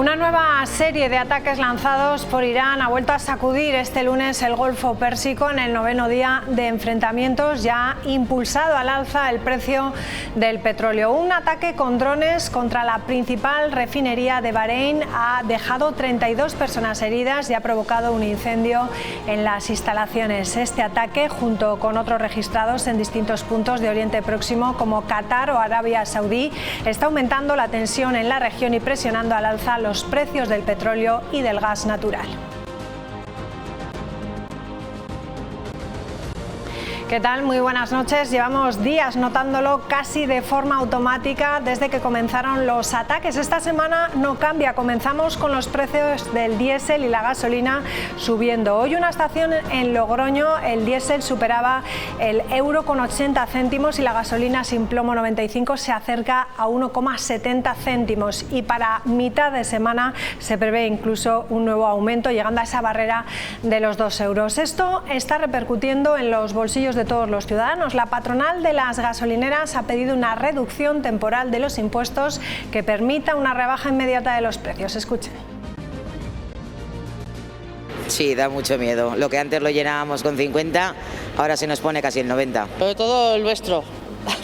Una nueva serie de ataques lanzados por Irán ha vuelto a sacudir este lunes el Golfo Pérsico en el 9º día de enfrentamientos, ya ha impulsado al alza el precio del petróleo. Un ataque con drones contra la principal refinería de Bahrein ha dejado 32 personas heridas y ha provocado un incendio en las instalaciones. Este ataque, junto con otros registrados en distintos puntos de Oriente Próximo como Qatar o Arabia Saudí, está aumentando la tensión en la región y presionando al alza los precios del petróleo y del gas natural. ¿Qué tal? Muy buenas noches. Llevamos días notándolo casi de forma automática desde que comenzaron los ataques. Esta semana no cambia. Comenzamos con los precios del diésel y la gasolina subiendo. Hoy una estación en Logroño, el diésel superaba el €1,80 y la gasolina sin plomo 95 se acerca a 1,70 céntimos. Y para mitad de semana se prevé incluso un nuevo aumento, llegando a esa barrera de los €2. Esto está repercutiendo en los bolsillos de todos los ciudadanos. La patronal de las gasolineras ha pedido una reducción temporal de los impuestos que permita una rebaja inmediata de los precios. Escuchen. Sí, da mucho miedo. Lo que antes lo llenábamos con 50, ahora se nos pone casi el 90. Sobre todo el nuestro,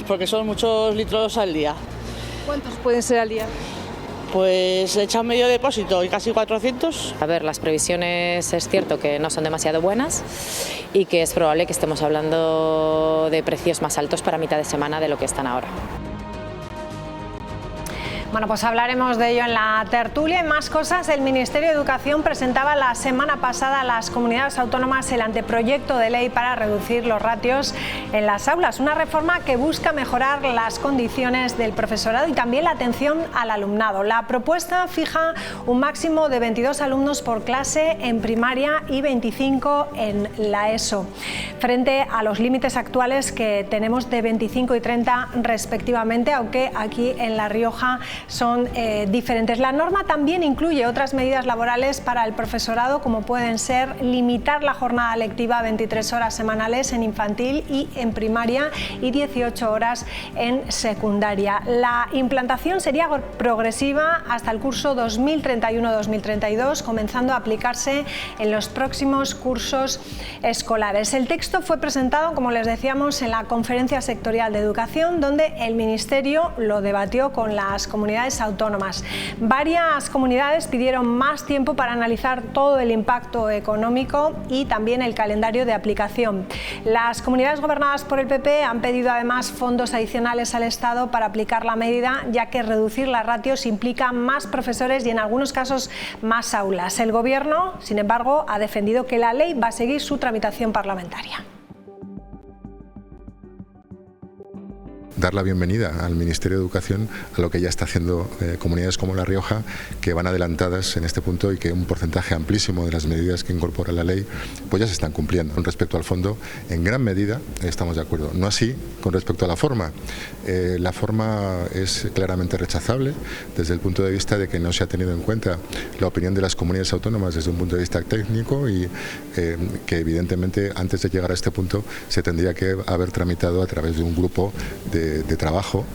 porque son muchos litros al día. ¿Cuántos pueden ser al día? Pues echan medio depósito y casi 400. A ver, las previsiones es cierto que no son demasiado buenas y que es probable que estemos hablando de precios más altos para mitad de semana de lo que están ahora. Bueno, pues hablaremos de ello en la tertulia y más cosas. El Ministerio de Educación presentaba la semana pasada a las comunidades autónomas el anteproyecto de ley para reducir los ratios en las aulas. Una reforma que busca mejorar las condiciones del profesorado y también la atención al alumnado. La propuesta fija un máximo de 22 alumnos por clase en primaria y 25 en la ESO, frente a los límites actuales que tenemos de 25 y 30 respectivamente, aunque aquí en La Rioja son diferentes. La norma también incluye otras medidas laborales para el profesorado, como pueden ser limitar la jornada lectiva a 23 horas semanales en infantil y en primaria y 18 horas en secundaria. La implantación sería progresiva hasta el curso 2031-2032, comenzando a aplicarse en los próximos cursos escolares. El texto fue presentado, como les decíamos, en la Conferencia Sectorial de Educación, donde el Ministerio lo debatió con las comunidades autónomas. Varias comunidades pidieron más tiempo para analizar todo el impacto económico y también el calendario de aplicación. Las comunidades gobernadas por el PP han pedido además fondos adicionales al Estado para aplicar la medida, ya que reducir las ratios implica más profesores y en algunos casos más aulas. El Gobierno, sin embargo, ha defendido que la ley va a seguir su tramitación parlamentaria. Dar la bienvenida al Ministerio de Educación a lo que ya está haciendo comunidades como La Rioja, que van adelantadas en este punto y que un porcentaje amplísimo de las medidas que incorpora la ley pues ya se están cumpliendo. Con respecto al fondo, en gran medida estamos de acuerdo. No así con respecto a la forma. La forma es claramente rechazable desde el punto de vista de que no se ha tenido en cuenta la opinión de las comunidades autónomas desde un punto de vista técnico y que evidentemente antes de llegar a este punto se tendría que haber tramitado a través de un grupo de trabajo.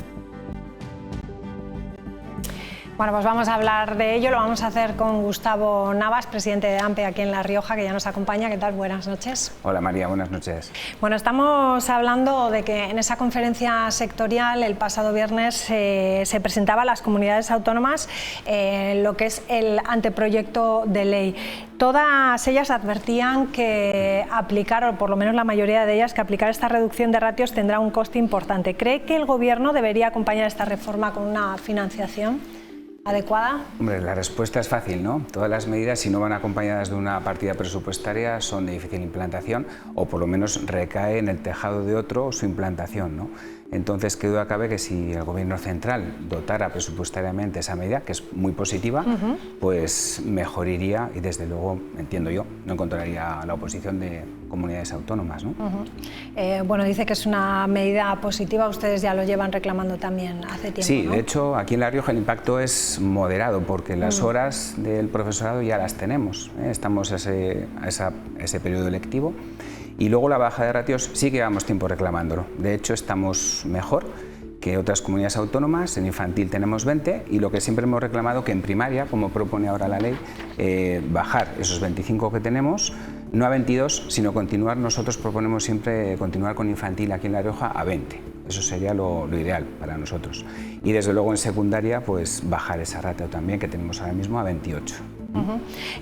Bueno, pues vamos a hablar de ello, lo vamos a hacer con Gustavo Navas, presidente de AMPE aquí en La Rioja, que ya nos acompaña. ¿Qué tal? Buenas noches. Hola María, buenas noches. Bueno, estamos hablando de que en esa conferencia sectorial el pasado viernes se presentaba a las comunidades autónomas lo que es el anteproyecto de ley. Todas ellas advertían que aplicar, o por lo menos la mayoría de ellas, que aplicar esta reducción de ratios tendrá un coste importante. ¿Cree que el Gobierno debería acompañar esta reforma con una financiación adecuada? Hombre, la respuesta es fácil, ¿no? Todas las medidas, si no van acompañadas de una partida presupuestaria, son de difícil implantación o por lo menos recae en el tejado de otro su implantación, ¿no? Entonces, qué duda cabe que si el Gobierno central dotara presupuestariamente esa medida, que es muy positiva, pues mejor iría y desde luego, entiendo yo, no encontraría la oposición de comunidades autónomas, ¿no? Bueno, dice que es una medida positiva, ustedes ya lo llevan reclamando también hace tiempo, Sí, ¿no? de hecho, aquí en La Rioja el impacto es moderado porque las horas del profesorado ya las tenemos, ¿eh? Estamos a ese periodo lectivo. Y luego la baja de ratios sí que llevamos tiempo reclamándolo. De hecho, estamos mejor que otras comunidades autónomas. En infantil tenemos 20 y lo que siempre hemos reclamado que en primaria, como propone ahora la ley, bajar esos 25 que tenemos, no a 22, sino continuar. Nosotros proponemos siempre continuar con infantil aquí en La Rioja a 20. Eso sería lo ideal para nosotros. Y desde luego en secundaria, pues bajar esa ratio también que tenemos ahora mismo a 28.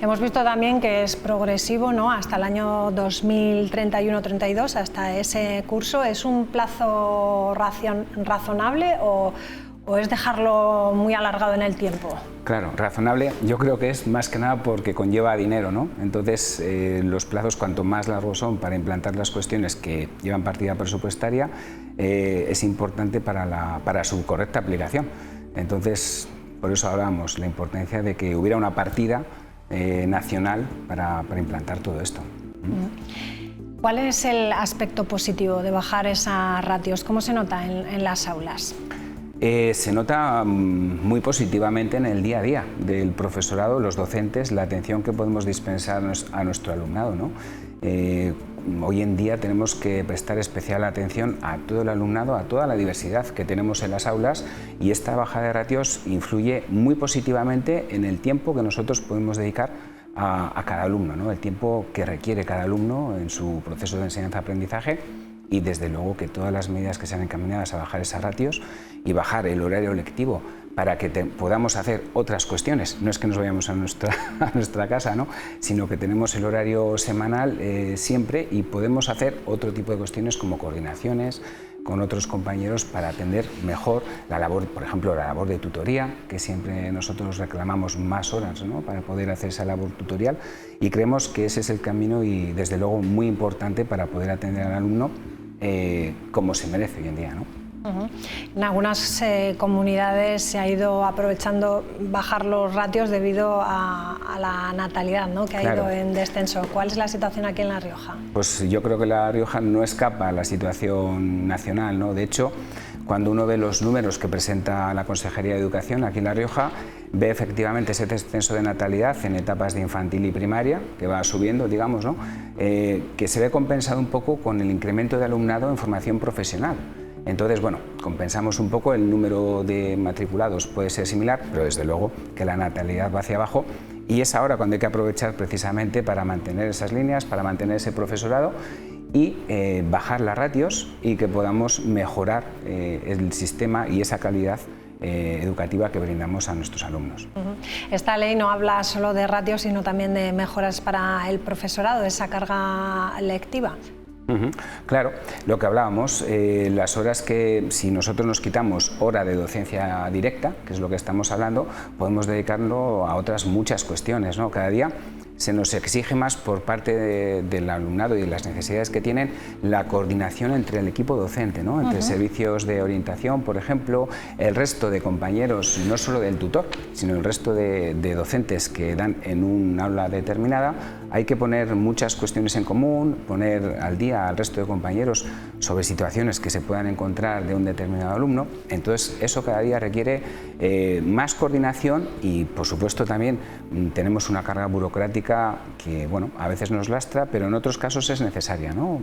Hemos visto también que es progresivo, ¿no? Hasta el año 2031-32, hasta ese curso. ¿Es un plazo razonable o es dejarlo muy alargado en el tiempo? Claro, razonable yo creo que es más que nada porque conlleva dinero, ¿no? Entonces los plazos cuanto más largos son para implantar las cuestiones que llevan partida presupuestaria, es importante para su correcta aplicación. Entonces, por eso hablábamos la importancia de que hubiera una partida nacional para implantar todo esto. ¿Cuál es el aspecto positivo de bajar esas ratios? ¿Cómo se nota en las aulas? Se nota muy positivamente en el día a día del profesorado, los docentes, la atención que podemos dispensar a nuestro alumnado, ¿no? Hoy en día tenemos que prestar especial atención a todo el alumnado, a toda la diversidad que tenemos en las aulas, y esta bajada de ratios influye muy positivamente en el tiempo que nosotros podemos dedicar a cada alumno, ¿no? El tiempo que requiere cada alumno en su proceso de enseñanza-aprendizaje, y desde luego que todas las medidas que sean encaminadas a bajar esas ratios y bajar el horario lectivo para que podamos hacer otras cuestiones. No es que nos vayamos a nuestra casa, ¿no? Sino que tenemos el horario semanal siempre, y podemos hacer otro tipo de cuestiones como coordinaciones con otros compañeros para atender mejor la labor, por ejemplo, la labor de tutoría, que siempre nosotros reclamamos más horas, ¿no? Para poder hacer esa labor tutorial, y creemos que ese es el camino y desde luego muy importante para poder atender al alumno como se merece hoy en día, ¿no? En algunas comunidades se ha ido aprovechando bajar los ratios debido a la natalidad, ¿no? Que ha ido en descenso. ¿Cuál es la situación aquí en La Rioja? Pues yo creo que La Rioja no escapa a la situación nacional, ¿no? De hecho, cuando uno ve los números que presenta la Consejería de Educación aquí en La Rioja, ve efectivamente ese descenso de natalidad en etapas de infantil y primaria, que va subiendo, digamos, ¿no? Que se ve compensado un poco con el incremento de alumnado en formación profesional. Entonces, bueno, compensamos un poco, el número de matriculados puede ser similar, pero desde luego que la natalidad va hacia abajo, y es ahora cuando hay que aprovechar precisamente para mantener esas líneas, para mantener ese profesorado y bajar las ratios, y que podamos mejorar el sistema y esa calidad educativa que brindamos a nuestros alumnos. Esta ley no habla solo de ratios, sino también de mejoras para el profesorado, esa carga lectiva. Claro, lo que hablábamos, las horas que, si nosotros nos quitamos hora de docencia directa, que es lo que estamos hablando, podemos dedicarlo a otras muchas cuestiones, ¿no? Cada día se nos exige más por parte del alumnado y de las necesidades que tienen la coordinación entre el equipo docente, ¿no? Entre servicios de orientación, por ejemplo, el resto de compañeros, no solo del tutor, sino el resto de docentes que dan en un aula determinada. Hay que poner muchas cuestiones en común, poner al día al resto de compañeros sobre situaciones que se puedan encontrar de un determinado alumno. Entonces, eso cada día requiere más coordinación, y por supuesto también tenemos una carga burocrática que, bueno, a veces nos lastra, pero en otros casos es necesaria, ¿no?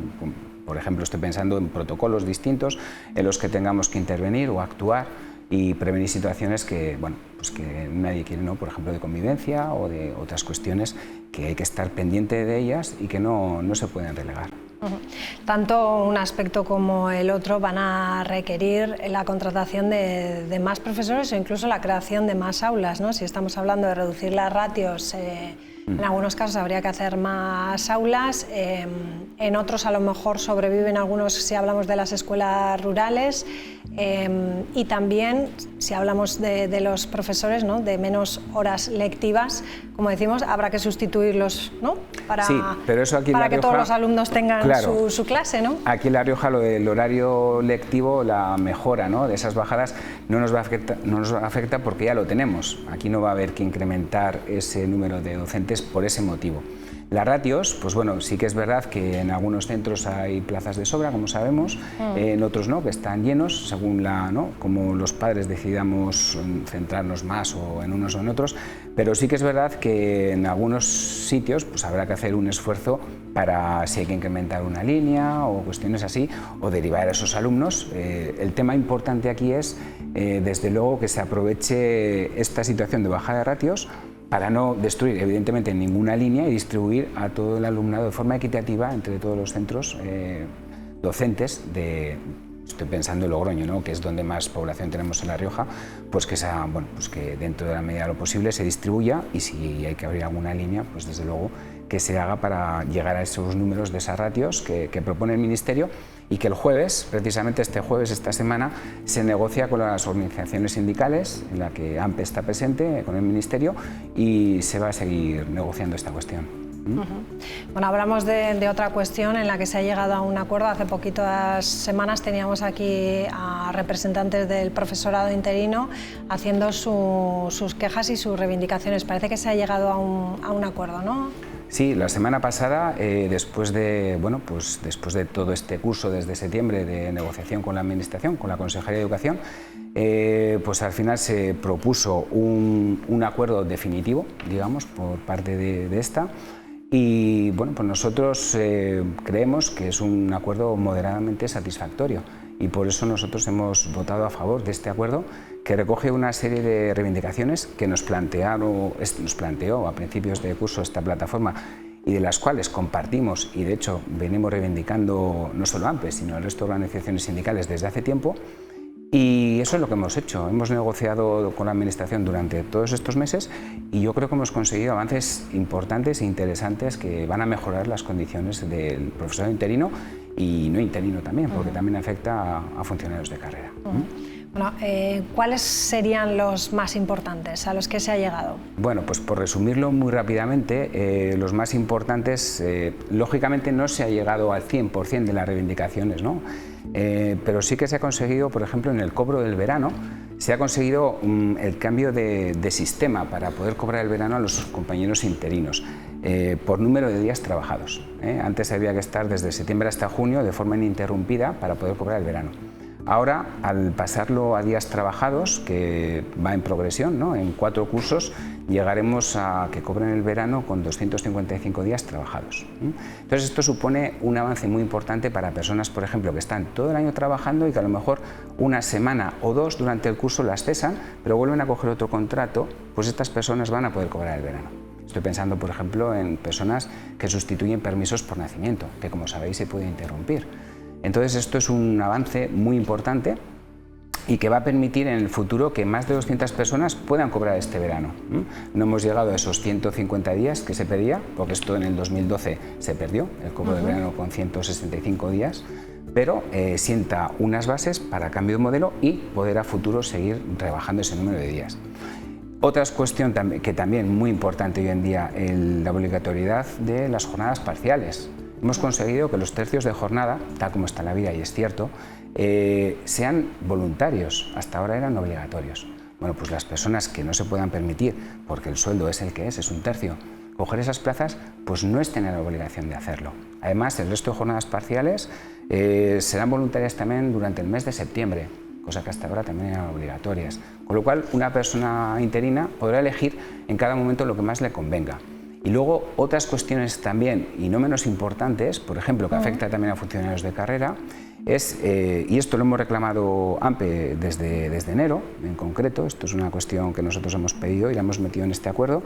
Por ejemplo, estoy pensando en protocolos distintos en los que tengamos que intervenir o actuar y prevenir situaciones que, bueno, pues que nadie quiere, ¿no? Por ejemplo, de convivencia o de otras cuestiones que hay que estar pendiente de ellas y que no se pueden relegar. Tanto un aspecto como el otro van a requerir la contratación de más profesores o incluso la creación de más aulas, ¿no? Si estamos hablando de reducir las ratios, en algunos casos habría que hacer más aulas, en otros a lo mejor sobreviven algunos si hablamos de las escuelas rurales, y también si hablamos de los profesores, ¿no? De menos horas lectivas, como decimos, habrá que sustituirlos, ¿no? Para, sí, pero eso aquí para en La que Rioja, todos los alumnos tengan claro, su clase, ¿no? Aquí en La Rioja lo del horario lectivo, la mejora, ¿no? De esas bajadas no nos va a afectar porque ya lo tenemos. Aquí no va a haber que incrementar ese número de docentes por ese motivo. Las ratios, pues bueno, sí que es verdad que en algunos centros hay plazas de sobra, como sabemos, en otros no, que están llenos, según como los padres decidamos centrarnos más o en unos o en otros, pero sí que es verdad que en algunos sitios pues habrá que hacer un esfuerzo para si hay que incrementar una línea o cuestiones así, o derivar a esos alumnos. El tema importante aquí es, desde luego, que se aproveche esta situación de bajada de ratios para no destruir, evidentemente, ninguna línea y distribuir a todo el alumnado de forma equitativa entre todos los centros docentes estoy pensando en Logroño, ¿no?, que es donde más población tenemos en La Rioja, pues que que dentro de la medida de lo posible se distribuya, y si hay que abrir alguna línea, pues desde luego que se haga para llegar a esos números de esas ratios que propone el Ministerio, y que el jueves, precisamente este jueves, esta semana, se negocia con las organizaciones sindicales, en la que AMPE está presente con el Ministerio, y se va a seguir negociando esta cuestión. Bueno, hablamos de otra cuestión en la que se ha llegado a un acuerdo. Hace poquitas semanas teníamos aquí a representantes del profesorado interino haciendo sus quejas y sus reivindicaciones. Parece que se ha llegado a un acuerdo, ¿no? Sí, la semana pasada, después de todo este curso desde septiembre de negociación con la Administración, con la Consejería de Educación, pues al final se propuso un acuerdo definitivo, digamos, por parte de esta. Y bueno, pues nosotros creemos que es un acuerdo moderadamente satisfactorio, y por eso nosotros hemos votado a favor de este acuerdo, que recoge una serie de reivindicaciones que nos planteó a principios de curso esta plataforma, y de las cuales compartimos, y de hecho venimos reivindicando no solo AMPE, sino el resto de organizaciones sindicales desde hace tiempo. Y eso es lo que hemos hecho. Hemos negociado con la Administración durante todos estos meses, y yo creo que hemos conseguido avances importantes e interesantes que van a mejorar las condiciones del profesorado interino y no interino también, porque también afecta a funcionarios de carrera. Bueno, ¿cuáles serían los más importantes a los que se ha llegado? Bueno, pues por resumirlo muy rápidamente, los más importantes, lógicamente no se ha llegado al 100% de las reivindicaciones, ¿no? Pero sí que se ha conseguido, por ejemplo, en el cobro del verano, se ha conseguido el cambio de sistema para poder cobrar el verano a los compañeros interinos por número de días trabajados. Antes había que estar desde septiembre hasta junio de forma ininterrumpida para poder cobrar el verano. Ahora, al pasarlo a días trabajados, que va en progresión, ¿no?, en 4 cursos, llegaremos a que cobren el verano con 255 días trabajados. Entonces, esto supone un avance muy importante para personas, por ejemplo, que están todo el año trabajando y que a lo mejor una semana o 2 durante el curso las cesan, pero vuelven a coger otro contrato, pues estas personas van a poder cobrar el verano. Estoy pensando, por ejemplo, en personas que sustituyen permisos por nacimiento, que, como sabéis, se puede interrumpir. Entonces, esto es un avance muy importante y que va a permitir en el futuro que más de 200 personas puedan cobrar este verano. No hemos llegado a esos 150 días que se pedía, porque esto en el 2012 se perdió, el cobro de verano con 165 días, pero sienta unas bases para cambio de modelo y poder a futuro seguir rebajando ese número de días. Otra cuestión que también muy importante hoy en día, la obligatoriedad de las jornadas parciales. Hemos conseguido que los tercios de jornada, tal como está en la vida, y es cierto, sean voluntarios. Hasta ahora eran obligatorios. Bueno, pues las personas que no se puedan permitir, porque el sueldo es el que es un tercio, coger esas plazas, pues no es tener la obligación de hacerlo. Además, el resto de jornadas parciales serán voluntarias también durante el mes de septiembre, cosa que hasta ahora también eran obligatorias. Con lo cual, una persona interina podrá elegir en cada momento lo que más le convenga. Y luego otras cuestiones también, y no menos importantes, por ejemplo, que afecta también a funcionarios de carrera, y esto lo hemos reclamado AMPE desde enero, en concreto, esto es una cuestión que nosotros hemos pedido y la hemos metido en este acuerdo,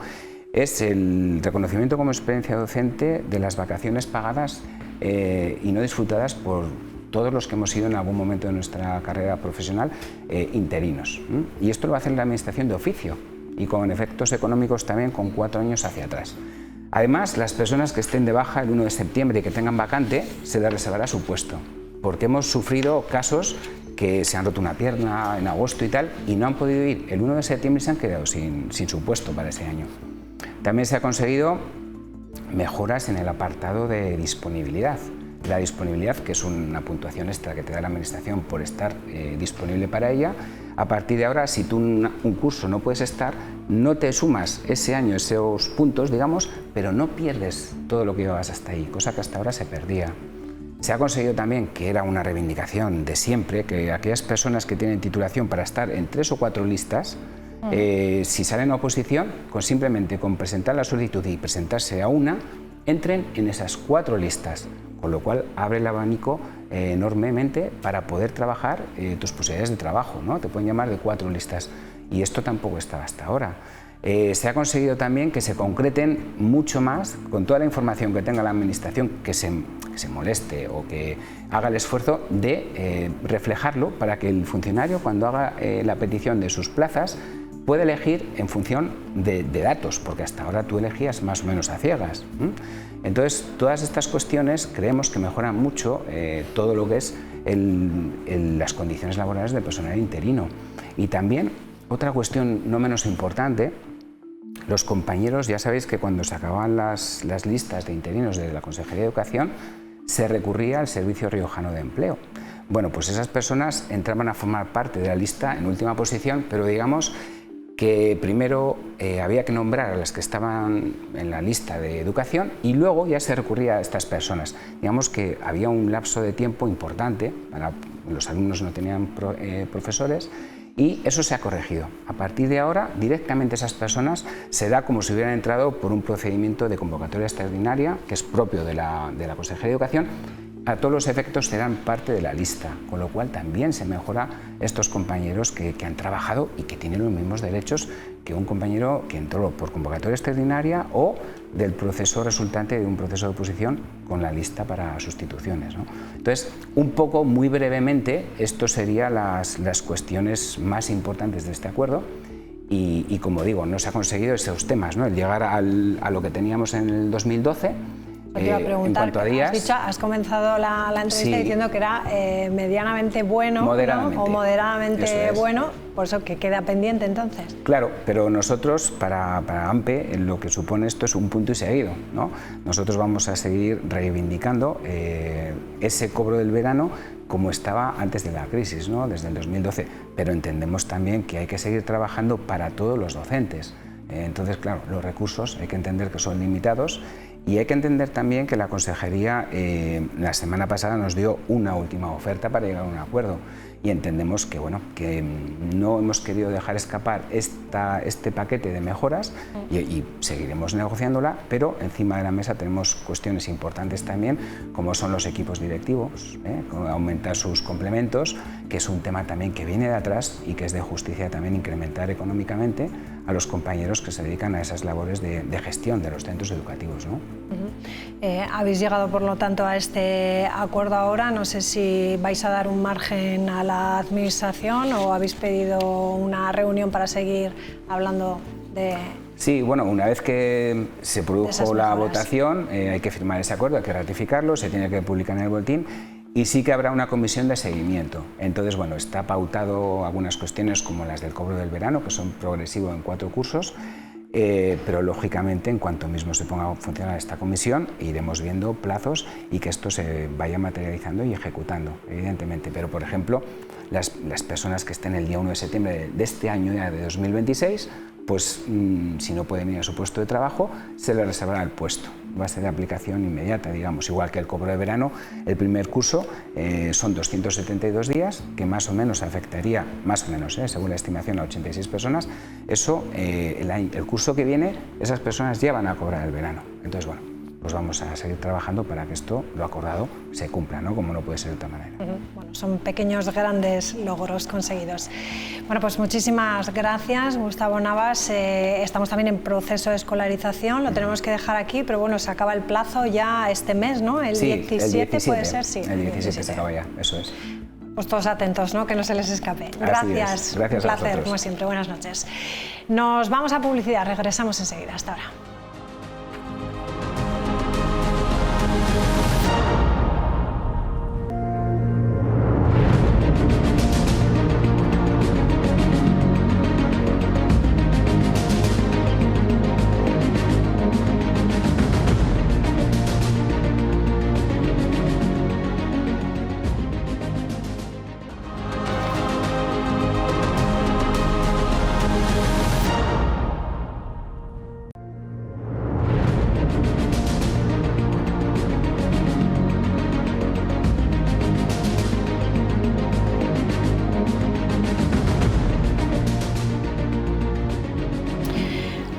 es el reconocimiento como experiencia docente de las vacaciones pagadas y no disfrutadas por todos los que hemos sido en algún momento de nuestra carrera profesional interinos. Y esto lo va a hacer la Administración de oficio, y con efectos económicos también con 4 años hacia atrás. Además, las personas que estén de baja el 1 de septiembre y que tengan vacante, se les reservará su puesto, porque hemos sufrido casos que se han roto una pierna en agosto y tal, y no han podido ir el 1 de septiembre y se han quedado sin su puesto para ese año. También se ha conseguido mejoras en el apartado de disponibilidad. la disponibilidad, que es una puntuación extra que te da la administración por estar disponible para ella. A partir de ahora, si tú un curso no puedes estar, no te sumas ese año esos puntos, digamos, pero no pierdes todo lo que llevabas hasta ahí, cosa que hasta ahora se perdía. Se ha conseguido también, que era una reivindicación de siempre, que aquellas personas que tienen titulación para estar en 3 o 4 listas, si salen a oposición, simplemente con presentar la solicitud y presentarse a una, entren en esas 4 listas, con lo cual abre el abanico enormemente para poder trabajar tus posibilidades de trabajo, ¿no? Te pueden llamar de 4 listas y esto tampoco estaba hasta ahora. Se ha conseguido también que se concreten mucho más, con toda la información que tenga la administración, que se moleste o que haga el esfuerzo de reflejarlo para que el funcionario, cuando haga la petición de sus plazas, puede elegir en función de datos, porque hasta ahora tú elegías más o menos a ciegas. Entonces, todas estas cuestiones creemos que mejoran mucho todo lo que es las condiciones laborales del personal interino. Y también, otra cuestión no menos importante, los compañeros, ya sabéis que cuando se acababan las listas de interinos de la Consejería de Educación, se recurría al Servicio Riojano de Empleo. Bueno, pues esas personas entraban a formar parte de la lista en última posición, pero digamos que primero había que nombrar a las que estaban en la lista de educación y luego ya se recurría a estas personas. Digamos que había un lapso de tiempo importante, los alumnos no tenían profesores, y eso se ha corregido. A partir de ahora, directamente esas personas se da como si hubieran entrado por un procedimiento de convocatoria extraordinaria, que es propio de la Consejería de Educación. A todos los efectos serán parte de la lista, con lo cual también se mejora estos compañeros que han trabajado y que tienen los mismos derechos que un compañero que entró por convocatoria extraordinaria o del proceso resultante de un proceso de oposición con la lista para sustituciones, ¿no? Entonces, un poco, muy brevemente, esto serían las cuestiones más importantes de este acuerdo. Y como digo, no se ha conseguido esos temas, ¿no? El llegar a lo que teníamos en el 2012. Te iba a preguntar, en cuanto a días, has comenzado la entrevista sí, diciendo que era medianamente bueno, moderadamente, ¿no? O moderadamente bueno, por eso que queda pendiente entonces. Claro, pero nosotros, para AMPE, lo que supone esto es un punto y seguido, ¿no? Nosotros vamos a seguir reivindicando ese cobro del verano como estaba antes de la crisis, ¿no? Desde el 2012, pero entendemos también que hay que seguir trabajando para todos los docentes. Entonces, claro, los recursos hay que entender que son limitados. Y hay que entender también que la Consejería la semana pasada nos dio una última oferta para llegar a un acuerdo y entendemos que, bueno, que no hemos querido dejar escapar este paquete de mejoras y seguiremos negociándola, pero encima de la mesa tenemos cuestiones importantes también, como son los equipos directivos, aumentar sus complementos, que es un tema también que viene de atrás y que es de justicia también incrementar económicamente a los compañeros que se dedican a esas labores de gestión de los centros educativos, ¿no? Habéis llegado, por lo tanto, a este acuerdo ahora. No sé si vais a dar un margen a la Administración o habéis pedido una reunión para seguir hablando de... Sí, bueno, una vez que se produjo la votación, hay que firmar ese acuerdo, hay que ratificarlo, se tiene que publicar en el boletín. Y sí que habrá una comisión de seguimiento. Entonces, bueno, está pautado algunas cuestiones como las del cobro del verano, que son progresivos en 4 cursos, pero lógicamente en cuanto mismo se ponga a funcionar esta comisión iremos viendo plazos y que esto se vaya materializando y ejecutando, evidentemente. Pero, por ejemplo, las personas que estén el día 1 de septiembre de este año ya de 2026, pues si no pueden ir a su puesto de trabajo, se les reservará el puesto. Va a ser de aplicación inmediata, digamos, igual que el cobro de verano. El primer curso son 272 días, que más o menos afectaría, más o menos, según la estimación, a 86 personas. Eso, el curso que viene, esas personas ya van a cobrar el verano. Entonces, bueno, pues vamos a seguir trabajando para que esto, lo acordado, se cumpla, ¿no? Como no puede ser de otra manera. Bueno, son pequeños, grandes logros conseguidos. Bueno, pues muchísimas gracias, Gustavo Navas. Estamos también en proceso de escolarización, lo tenemos que dejar aquí, pero bueno, se acaba el plazo ya este mes, ¿no? El 17 puede ser, sí. El 17 se acaba ya, eso es. Pues todos atentos, ¿no? Que no se les escape. Gracias. Gracias, un placer, como siempre. Buenas noches. Nos vamos a publicidad, regresamos enseguida. Hasta ahora.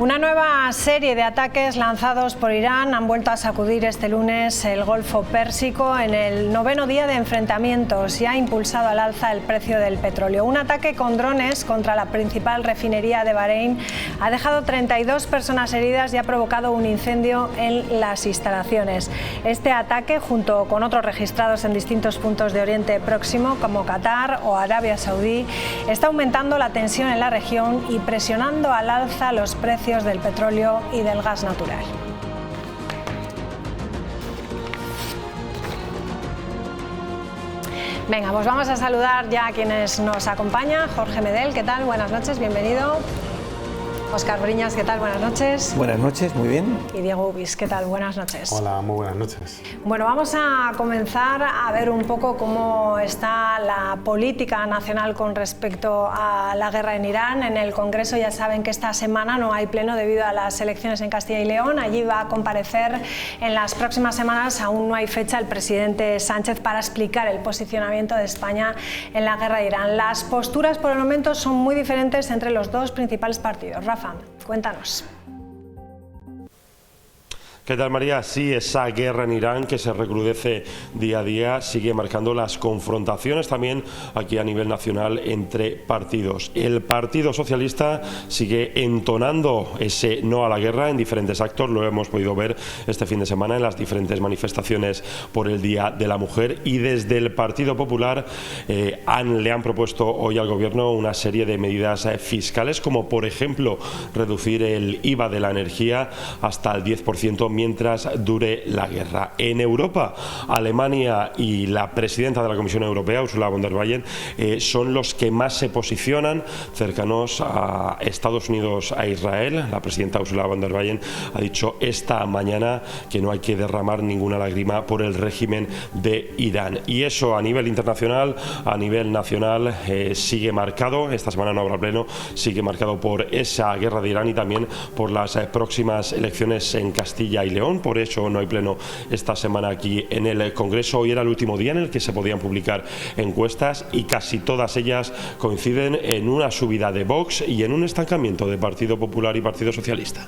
Una nueva serie de ataques lanzados por Irán han vuelto a sacudir este lunes el Golfo Pérsico en el 9º día de enfrentamientos y ha impulsado al alza el precio del petróleo. Un ataque con drones contra la principal refinería de Bahrein ha dejado 32 personas heridas y ha provocado un incendio en las instalaciones. Este ataque, junto con otros registrados en distintos puntos de Oriente Próximo, como Qatar o Arabia Saudí, está aumentando la tensión en la región y presionando al alza los precios del petróleo y del gas natural. Venga, pues vamos a saludar ya a quienes nos acompañan. Jorge Medel, ¿qué tal? Buenas noches, bienvenido. Óscar Briñas, ¿qué tal? Buenas noches. Buenas noches, muy bien. Y Diego Ubis, ¿qué tal? Buenas noches. Hola, muy buenas noches. Bueno, vamos a comenzar a ver un poco cómo está la política nacional con respecto a la guerra en Irán. En el Congreso ya saben que esta semana no hay pleno debido a las elecciones en Castilla y León. Allí va a comparecer en las próximas semanas, aún no hay fecha, el presidente Sánchez para explicar el posicionamiento de España en la guerra de Irán. Las posturas por el momento son muy diferentes entre los dos principales partidos. Rafa, cuéntanos. ¿Qué tal, María? Sí, esa guerra en Irán que se recrudece día a día sigue marcando las confrontaciones también aquí a nivel nacional entre partidos. El Partido Socialista sigue entonando ese no a la guerra en diferentes actos, lo hemos podido ver este fin de semana en las diferentes manifestaciones por el Día de la Mujer, y desde el Partido Popular le han propuesto hoy al Gobierno una serie de medidas fiscales, como por ejemplo reducir el IVA de la energía hasta el 10% mientras dure la guerra. En Europa, Alemania y la presidenta de la Comisión Europea, Ursula von der Leyen, son los que más se posicionan cercanos a Estados Unidos, a Israel. La presidenta Ursula von der Leyen ha dicho esta mañana que no hay que derramar ninguna lágrima por el régimen de Irán. Y eso a nivel internacional, a nivel nacional, sigue marcado, esta semana no habrá pleno, sigue marcado por esa guerra de Irán y también por las próximas elecciones en Castilla y León. Por eso no hay pleno esta semana aquí en el Congreso. Hoy era el último día en el que se podían publicar encuestas y casi todas ellas coinciden en una subida de Vox y en un estancamiento de Partido Popular y Partido Socialista.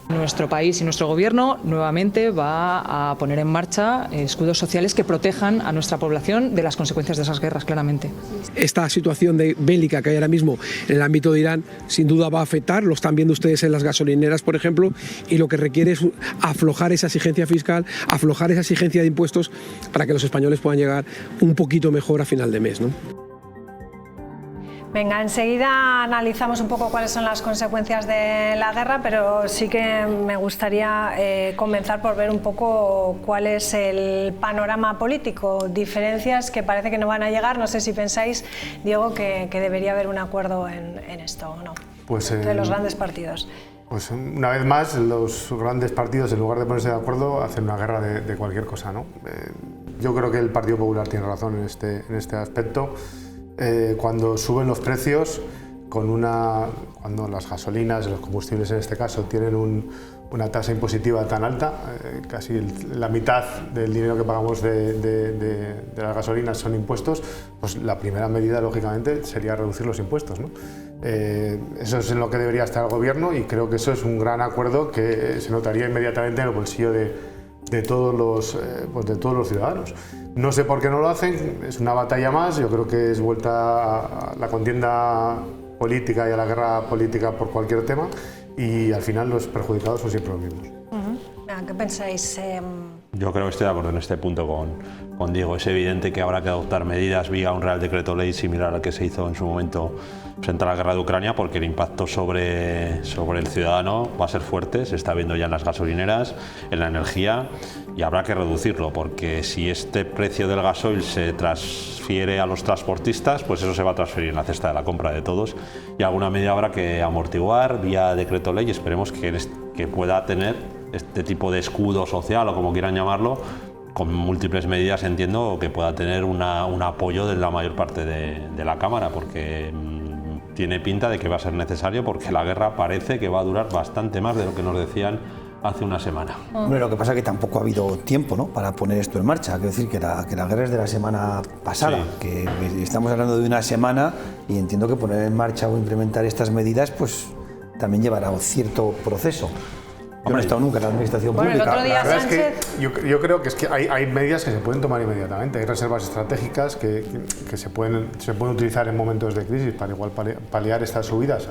Nuestro país y nuestro gobierno nuevamente va a poner en marcha escudos sociales que protejan a nuestra población de las consecuencias de esas guerras, claramente. Esta situación bélica que hay ahora mismo en el ámbito de Irán sin duda va a afectar, lo están viendo ustedes en las gasolineras, por ejemplo, y lo que requiere es aflojar esa exigencia fiscal, aflojar esa exigencia de impuestos para que los españoles puedan llegar un poquito mejor a final de mes, ¿no? Venga, enseguida analizamos un poco cuáles son las consecuencias de la guerra, pero sí que me gustaría comenzar por ver un poco cuál es el panorama político, diferencias que parece que no van a llegar. No sé si pensáis, Diego, que debería haber un acuerdo en esto o no, pues entre los grandes partidos. Pues una vez más, los grandes partidos, en lugar de ponerse de acuerdo, hacen una guerra de cualquier cosa, ¿no? Yo creo que el Partido Popular tiene razón en este aspecto. Cuando suben los precios, cuando las gasolinas, los combustibles en este caso, tienen una tasa impositiva tan alta, casi la mitad del dinero que pagamos de las gasolinas son impuestos, pues la primera medida, lógicamente, sería reducir los impuestos, ¿no? Eso es en lo que debería estar el Gobierno, y creo que eso es un gran acuerdo que se notaría inmediatamente en el bolsillo de todos los ciudadanos. No sé por qué no lo hacen, es una batalla más. Yo creo que es vuelta a la contienda política y a la guerra política por cualquier tema, y al final los perjudicados son siempre los mismos. ¿Qué pensáis? Yo creo que estoy de acuerdo en este punto con Diego. Es evidente que habrá que adoptar medidas vía un Real Decreto Ley similar al que se hizo en su momento frente a la guerra de Ucrania, porque el impacto sobre el ciudadano va a ser fuerte. Se está viendo ya en las gasolineras, en la energía, y habrá que reducirlo, porque si este precio del gasoil se transfiere a los transportistas, pues eso se va a transferir en la cesta de la compra de todos, y alguna medida habrá que amortiguar vía Decreto Ley. Esperemos que pueda tener este tipo de escudo social, o como quieran llamarlo, con múltiples medidas, entiendo, que pueda tener un apoyo de la mayor parte de la Cámara, porque tiene pinta de que va a ser necesario, porque la guerra parece que va a durar bastante más de lo que nos decían hace una semana. Bueno, lo que pasa es que tampoco ha habido tiempo, ¿no?, para poner esto en marcha. Quiero decir que la guerra es de la semana pasada, sí, que estamos hablando de una semana, y entiendo que poner en marcha o implementar estas medidas, pues también llevará un cierto proceso. Yo no he estado nunca en la administración pública. El otro día La verdad Sánchez... es que yo creo que hay medidas que se pueden tomar inmediatamente. Hay reservas estratégicas que se pueden utilizar en momentos de crisis para igual paliar estas subidas.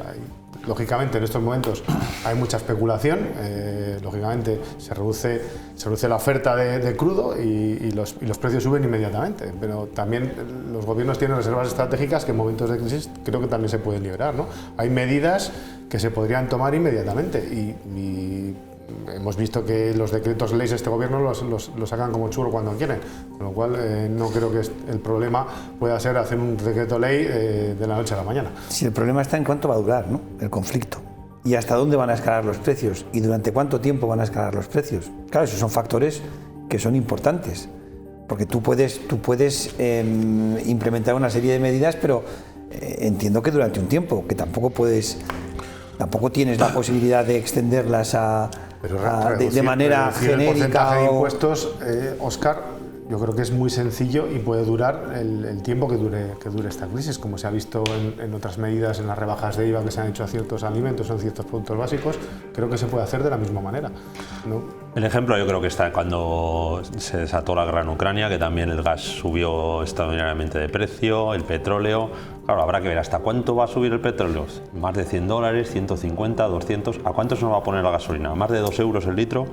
Lógicamente, en estos momentos hay mucha especulación. Lógicamente, se reduce la oferta de crudo y los precios suben inmediatamente. Pero también los gobiernos tienen reservas estratégicas que en momentos de crisis creo que también se pueden liberar, ¿no? Hay medidas que se podrían tomar inmediatamente y hemos visto que los decretos leyes de este gobierno los sacan como churro cuando quieren, con lo cual no creo que el problema pueda ser hacer un decreto ley de la noche a la mañana. Si el problema está en cuánto va a durar, ¿no?, el conflicto, y hasta dónde van a escalar los precios y durante cuánto tiempo van a escalar los precios. Claro, esos son factores que son importantes, porque tú puedes implementar una serie de medidas, pero entiendo que durante un tiempo, que tampoco tienes la posibilidad de extenderlas de manera genérica. El porcentaje de impuestos, Óscar, yo creo que es muy sencillo y puede durar el tiempo que dure esta crisis, como se ha visto en otras medidas, en las rebajas de IVA que se han hecho a ciertos alimentos o en ciertos productos básicos. Creo que se puede hacer de la misma manera, ¿no? El ejemplo yo creo que está cuando se desató la guerra en Ucrania, que también el gas subió extraordinariamente de precio, el petróleo. Claro, habrá que ver hasta cuánto va a subir el petróleo. Más de $100, 150, 200. ¿A cuánto se nos va a poner la gasolina? ¿A más de 2 euros el litro?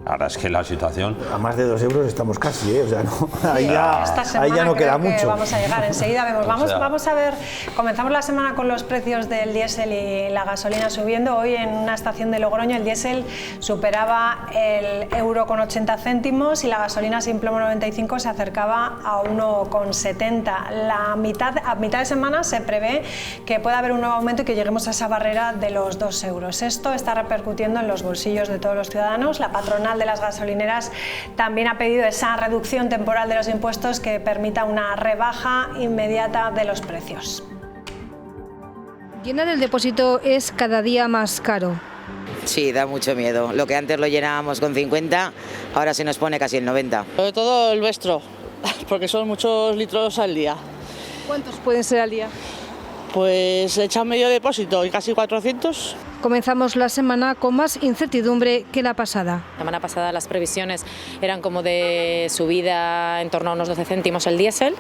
Ahora es que la situación... A más de 2 euros estamos casi, o sea, no, ahí ya no queda mucho. Vamos a llegar, enseguida vemos. Vamos a ver, comenzamos la semana con los precios del diésel y la gasolina subiendo. Hoy en una estación de Logroño el diésel superaba el €1,80 y la gasolina sin plomo 95 se acercaba a 1,70. A mitad de semana se prevé que pueda haber un nuevo aumento y que lleguemos a esa barrera de los 2 euros. Esto está repercutiendo en los bolsillos de todos los ciudadanos. La patronal de las gasolineras también ha pedido esa reducción temporal de los impuestos que permita una rebaja inmediata de los precios. Llenar el depósito es cada día más caro. Sí, da mucho miedo. Lo que antes lo llenábamos con 50, ahora se nos pone casi el 90. Sobre todo el nuestro, porque son muchos litros al día. ¿Cuántos pueden ser al día? Pues echan medio depósito y casi 400. Comenzamos la semana con más incertidumbre que la pasada. La semana pasada las previsiones eran como de subida en torno a unos 12 céntimos el diésel.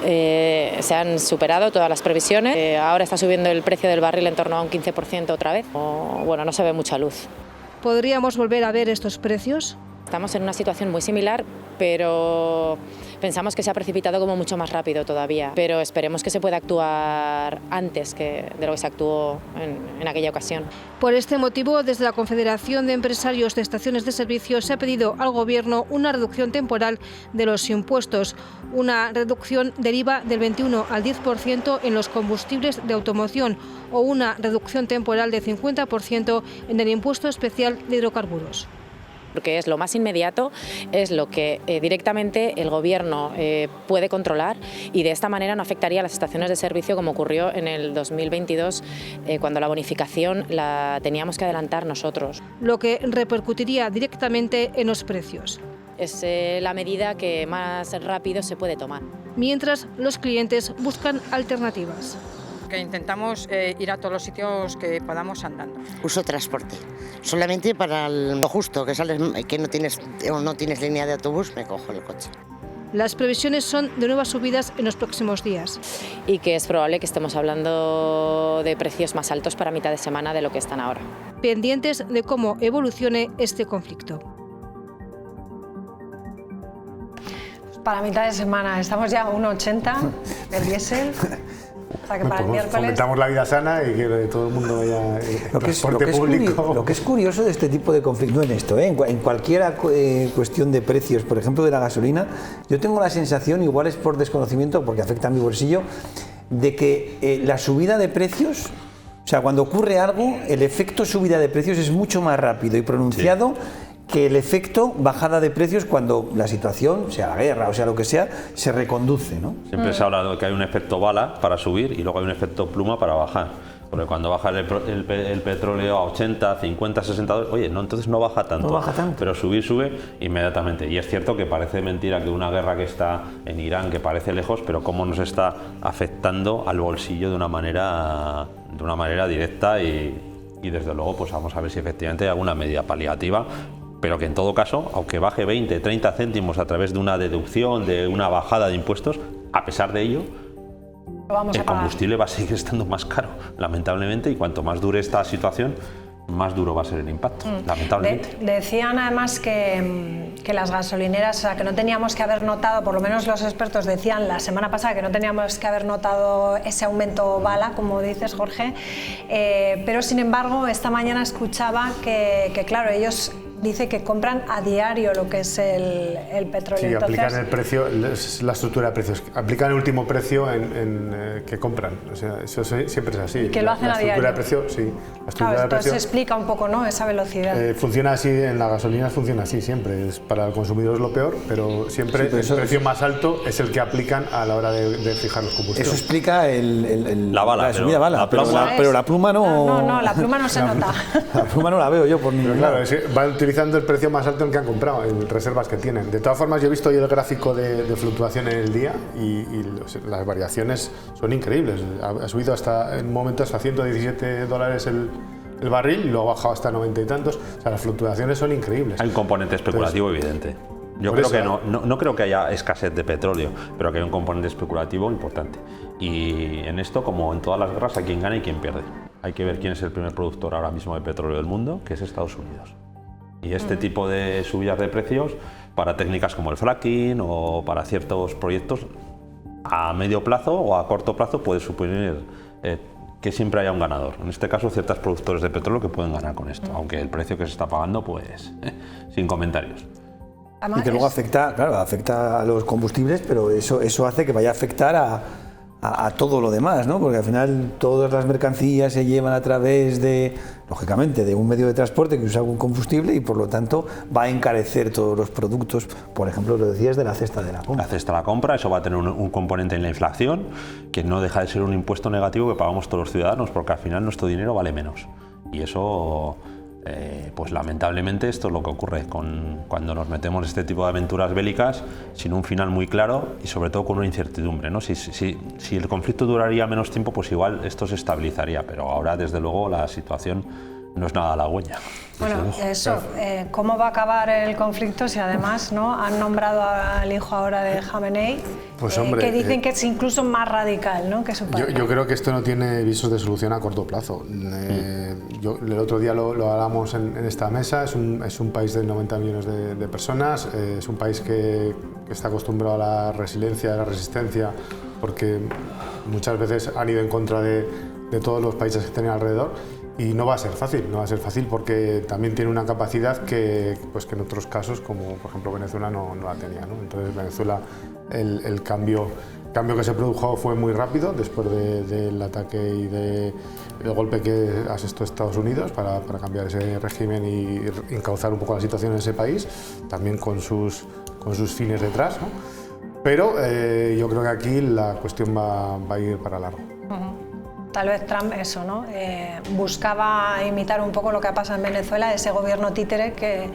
Se han superado todas las previsiones. Ahora está subiendo el precio del barril en torno a un 15% otra vez. Bueno, no se ve mucha luz. ¿Podríamos volver a ver estos precios? Estamos en una situación muy similar, pero pensamos que se ha precipitado como mucho más rápido todavía. Pero esperemos que se pueda actuar antes de lo que se actuó en aquella ocasión. Por este motivo, desde la Confederación de Empresarios de Estaciones de Servicio se ha pedido al Gobierno una reducción temporal de los impuestos, una reducción del IVA del 21 al 10% en los combustibles de automoción o una reducción temporal del 50% en el impuesto especial de hidrocarburos. Porque es lo más inmediato, es lo que directamente el Gobierno puede controlar y de esta manera no afectaría a las estaciones de servicio como ocurrió en el 2022 cuando la bonificación la teníamos que adelantar nosotros. Lo que repercutiría directamente en los precios. Es la medida que más rápido se puede tomar. Mientras los clientes buscan alternativas. Que intentamos ir a todos los sitios que podamos andando. Uso transporte, solamente para lo justo, que no tienes línea de autobús, me cojo el coche. Las previsiones son de nuevas subidas en los próximos días. Y que es probable que estemos hablando de precios más altos para mitad de semana de lo que están ahora. Pendientes de cómo evolucione este conflicto. Para mitad de semana estamos ya a 1,80 el diésel. O sea que para el miércoles... Fomentamos la vida sana y que todo el mundo vaya transporte público. Lo que es curioso de este tipo de conflicto, no en esto, en cualquier cuestión de precios, por ejemplo de la gasolina, yo tengo la sensación, igual es por desconocimiento, porque afecta a mi bolsillo, de que la subida de precios, o sea, cuando ocurre algo, el efecto subida de precios es mucho más rápido y pronunciado. Sí. Que el efecto bajada de precios cuando la situación, sea la guerra o sea lo que sea, se reconduce, ¿no? Siempre se habla de que hay un efecto bala para subir y luego hay un efecto pluma para bajar. Porque cuando baja el petróleo a 80, 50, 60 dólares, oye, no, entonces no baja tanto. No baja tanto. Pero sube inmediatamente. Y es cierto que parece mentira que una guerra que está en Irán, que parece lejos, pero cómo nos está afectando al bolsillo de una manera directa y y desde luego pues vamos a ver si efectivamente hay alguna medida paliativa, pero que en todo caso, aunque baje 20, 30 céntimos a través de una deducción, de una bajada de impuestos, a pesar de ello, el combustible va a seguir estando más caro, lamentablemente, y cuanto más dure esta situación, más duro va a ser el impacto, lamentablemente. Decían además que las gasolineras, o sea, que no teníamos que haber notado, por lo menos los expertos decían la semana pasada que no teníamos que haber notado ese aumento bala, como dices, Jorge, pero sin embargo esta mañana escuchaba que claro, ellos dice que compran a diario lo que es el petróleo. Sí, entonces, aplican el precio, es la estructura de precios, aplican el último precio que compran, o sea, eso siempre es así. Y que lo hacen la a diario. estructura de precio, sí. La estructura claro, de precio, se explica un poco, ¿no?, esa velocidad. Funciona así, en la gasolina funciona así siempre, para el consumidor es lo peor, pero siempre el precio más alto es el que aplican a la hora de fijar los combustibles. Eso explica la bala, la subida bala, pero la pluma no... No, la pluma no se nota. La pluma no la veo yo por ningún lado. Claro, es que va utilizando el precio más alto en el que han comprado, en reservas que tienen. De todas formas, yo he visto hoy el gráfico de fluctuación en el día y las variaciones son increíbles. Ha subido en momentos hasta $117 el barril y luego ha bajado hasta 90 y tantos. O sea, las fluctuaciones son increíbles. Hay un componente especulativo evidente. Yo creo que no creo que haya escasez de petróleo, pero que hay un componente especulativo importante. Y en esto, como en todas las guerras, hay quien gana y quien pierde. Hay que ver quién es el primer productor ahora mismo de petróleo del mundo, que es Estados Unidos. Y este tipo de subidas de precios para técnicas como el fracking o para ciertos proyectos a medio plazo o a corto plazo puede suponer que siempre haya un ganador. En este caso, ciertos productores de petróleo que pueden ganar con esto, aunque el precio que se está pagando, pues, sin comentarios. Y que luego afecta a los combustibles, pero eso hace que vaya a afectar a todo lo demás, ¿no? Porque al final todas las mercancías se llevan a través de, lógicamente, de un medio de transporte que usa algún combustible y por lo tanto va a encarecer todos los productos, por ejemplo, lo decías de la cesta de la compra. La cesta de la compra, eso va a tener un componente en la inflación, que no deja de ser un impuesto negativo que pagamos todos los ciudadanos, porque al final nuestro dinero vale menos. Y eso... pues lamentablemente esto es lo que ocurre cuando nos metemos en este tipo de aventuras bélicas sin un final muy claro y sobre todo con una incertidumbre, ¿no? Si el conflicto duraría menos tiempo, pues igual esto se estabilizaría, pero ahora desde luego la situación no es nada halagüeña. Bueno, eso, ¿cómo va a acabar el conflicto si además, ¿no?, han nombrado al hijo ahora de Khamenei, pues hombre, que dicen que es incluso más radical, ¿no?, que su padre? Yo creo que esto no tiene visos de solución a corto plazo. El otro día lo hablamos en esta mesa, es un país de 90 millones de personas, es un país que está acostumbrado a la resiliencia, a la resistencia, porque muchas veces han ido en contra de todos los países que tienen alrededor. Y no va a ser fácil porque también tiene una capacidad que en otros casos, como por ejemplo Venezuela, no la tenía, ¿no? Entonces Venezuela, el cambio que se produjo fue muy rápido después del ataque y del golpe que asestó Estados Unidos para cambiar ese régimen y encauzar un poco la situación en ese país, también con sus fines detrás, ¿no? Pero yo creo que aquí la cuestión va a ir para largo. Tal vez Trump eso, ¿no? Buscaba imitar un poco lo que ha pasado en Venezuela, ese gobierno títere que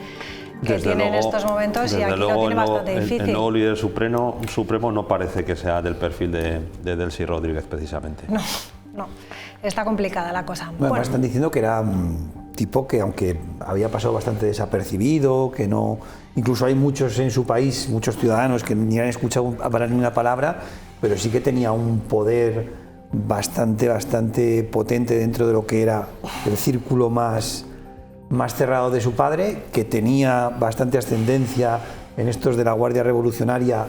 tiene en estos momentos, y aquí lo tiene bastante difícil. El nuevo líder supremo no parece que sea del perfil de Delcy Rodríguez, precisamente. No, está complicada la cosa. Bueno, están diciendo que era un tipo que, aunque había pasado bastante desapercibido, que no... Incluso hay muchos en su país, muchos ciudadanos que ni han escuchado hablar ni una palabra, pero sí que tenía un poder bastante potente dentro de lo que era el círculo más cerrado de su padre, que tenía bastante ascendencia en estos de la Guardia Revolucionaria,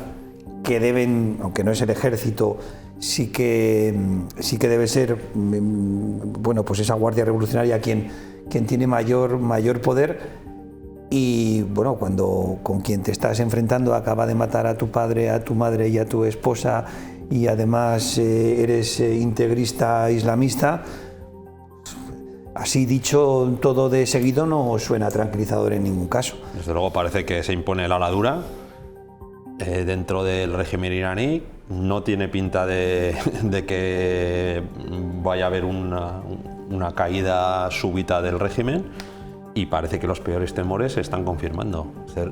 que deben, aunque no es el ejército, sí que debe ser, bueno, pues esa Guardia Revolucionaria quien tiene mayor poder. Y bueno, cuando con quien te estás enfrentando acaba de matar a tu padre, a tu madre y a tu esposa, y además eres integrista islamista, así dicho todo de seguido no suena tranquilizador en ningún caso. Desde luego parece que se impone el ala dura dentro del régimen iraní. No tiene pinta de que vaya a haber una caída súbita del régimen, y parece que los peores temores se están confirmando.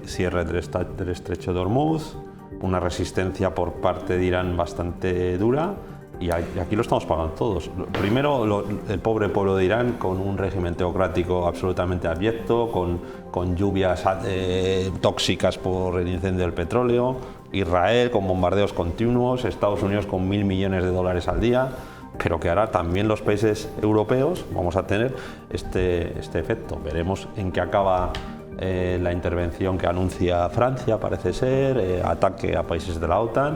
Cierre del estrecho de Hormuz, una resistencia por parte de Irán bastante dura, Y aquí lo estamos pagando todos. Primero, el pobre pueblo de Irán, con un régimen teocrático absolutamente abyecto, con lluvias tóxicas por el incendio del petróleo, Israel con bombardeos continuos, Estados Unidos con $1.000 millones al día, pero que ahora también los países europeos vamos a tener este efecto. Veremos en qué acaba la intervención que anuncia Francia, parece ser, ataque a países de la OTAN.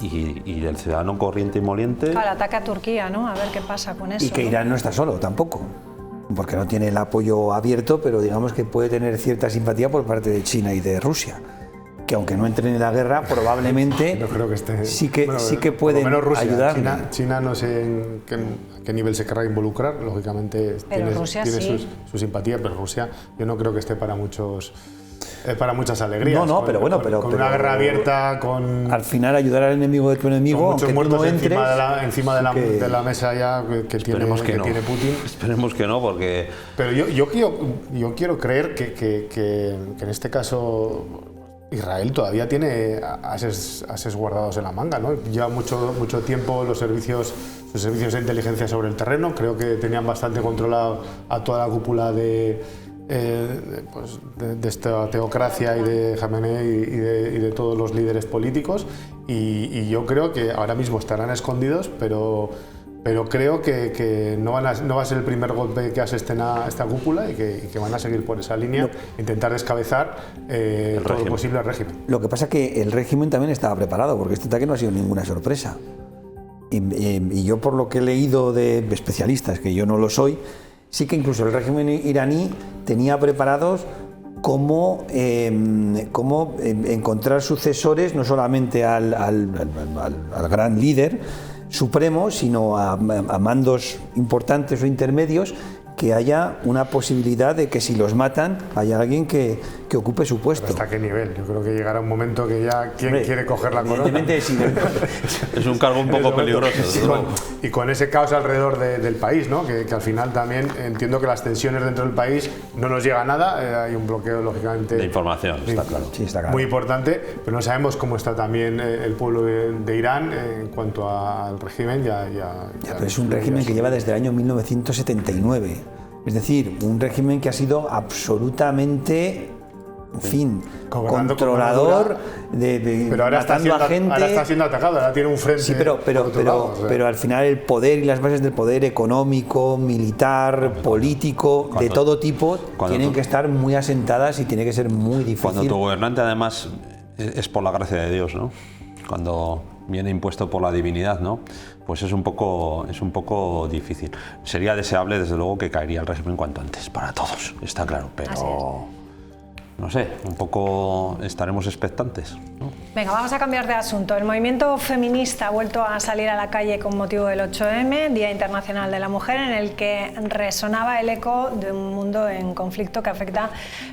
Y del ciudadano corriente y moliente. El ataque a Turquía, ¿no? A ver qué pasa con eso. Y que Irán no está solo tampoco, porque no tiene el apoyo abierto, pero digamos que puede tener cierta simpatía por parte de China y de Rusia, que aunque no entren en la guerra, probablemente no creo que esté, sí que pueden ayudar. China no sé en qué nivel se querrá involucrar, lógicamente pero tiene su simpatía, pero Rusia yo no creo que esté para muchas alegrías. Pero con una guerra abierta, con al final ayudar al enemigo de tu enemigo, muchos aunque tú no entres, encima de la mesa ya que tiene Putin. Esperemos que no, porque... Pero yo quiero creer que en este caso Israel todavía tiene ases guardados en la manga, ¿no? Lleva mucho tiempo sus servicios de inteligencia sobre el terreno. Creo que tenían bastante controlado a toda la cúpula de esta teocracia y de Jamenei y de todos los líderes políticos, y yo creo que ahora mismo estarán escondidos, pero creo que no va a ser el primer golpe que asesten a esta cúpula y que van a seguir por esa línea, intentar descabezar todo lo posible al régimen. Lo que pasa es que el régimen también estaba preparado, porque este ataque no ha sido ninguna sorpresa, y yo, por lo que he leído de especialistas, que yo no lo soy, sí que incluso el régimen iraní tenía preparados cómo encontrar sucesores, no solamente al gran líder supremo, sino a mandos importantes o intermedios, que haya una posibilidad de que si los matan haya alguien que ocupe su puesto. ¿Hasta qué nivel? Yo creo que llegará un momento que ya ¿quién quiere coger la corona? Es un cargo un poco peligroso. Y con ese caos alrededor del país, ¿no? Que al final también entiendo que las tensiones dentro del país no nos llega a nada, hay un bloqueo lógicamente de información, está claro. Sí, está claro. Muy importante, pero no sabemos cómo está también el pueblo de Irán en cuanto al régimen. Pero es un régimen que lleva desde el año 1979. Es decir, un régimen que ha sido absolutamente, en fin, controlador, pero ahora matando a gente. Ahora está siendo atacado, ahora tiene un frente. Sí, pero al final el poder y las bases del poder económico, militar, político, de todo tipo, tienen que estar muy asentadas y tiene que ser muy difícil. Cuando tu gobernante además es por la gracia de Dios, ¿no? Cuando viene impuesto por la divinidad, ¿no? Pues es un poco difícil. Sería deseable, desde luego, que caería el régimen cuanto antes, para todos, está claro, pero no sé, un poco estaremos expectantes, ¿no? Venga, vamos a cambiar de asunto. El movimiento feminista ha vuelto a salir a la calle con motivo del 8M, Día Internacional de la Mujer, en el que resonaba el eco de un mundo en conflicto que afecta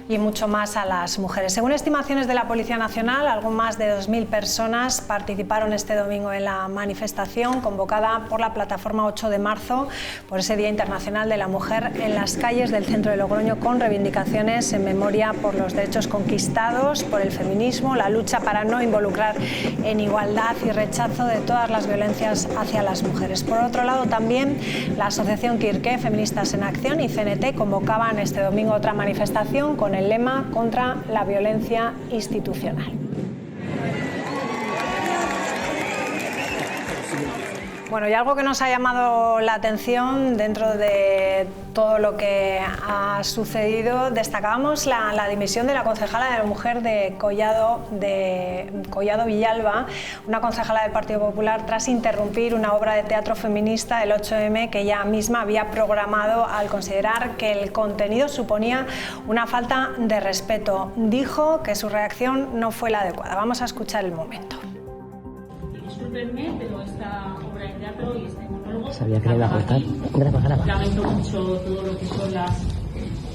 y mucho más a las mujeres. Según estimaciones de la Policía Nacional, algo más de 2.000 personas participaron este domingo en la manifestación convocada por la plataforma 8 de marzo por ese Día Internacional de la Mujer en las calles del centro de Logroño, con reivindicaciones en memoria por los derechos conquistados, por el feminismo, la lucha para no involucrar en igualdad y rechazo de todas las violencias hacia las mujeres. Por otro lado, también la asociación Kirke, Feministas en Acción, y CNT convocaban este domingo otra manifestación con el lema contra la violencia institucional. Bueno, y algo que nos ha llamado la atención dentro de todo lo que ha sucedido, destacábamos la dimisión de la concejala de la mujer de Collado Villalba, una concejala del Partido Popular, tras interrumpir una obra de teatro feminista, el 8M, que ella misma había programado, al considerar que el contenido suponía una falta de respeto. Dijo que su reacción no fue la adecuada. Vamos a escuchar el momento. Discúlpenme, pero esta obra de teatro y este monólogo... Sabía que le iba a cortar. Lamento mucho todo lo que son las